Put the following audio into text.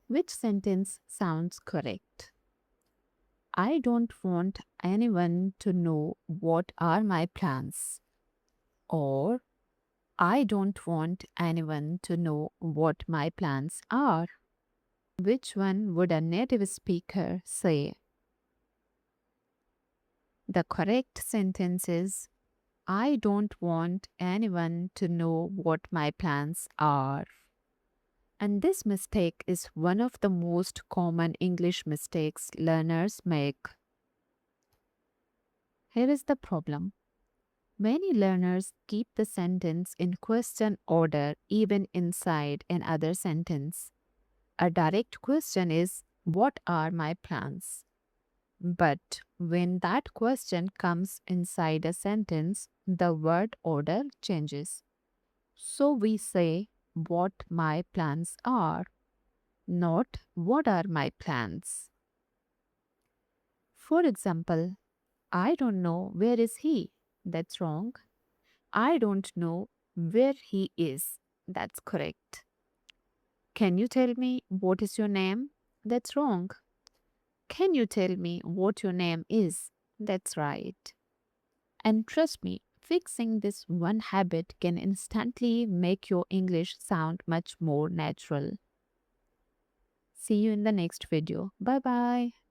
Which sentence sounds correct? I don't want anyone to know what are my plans. Or I don't want anyone to know what my plans are. Which one would a native speaker say? The correct sentence is I don't want anyone to know what my plans are. And this mistake is one of the most common English mistakes learners make. Here is the problem. Many learners keep the sentence in question order even inside another sentence. A direct question is, what are my plans? But when that question comes inside a sentence, the word order changes. So we say, what my plans are, not what are my plans. For example, I don't know where is he. That's wrong. I don't know where he is. That's correct. Can you tell me what is your name? That's wrong. Can you tell me what your name is? That's right. And trust me, fixing this one habit can instantly make your English sound much more natural. See you in the next video. Bye bye.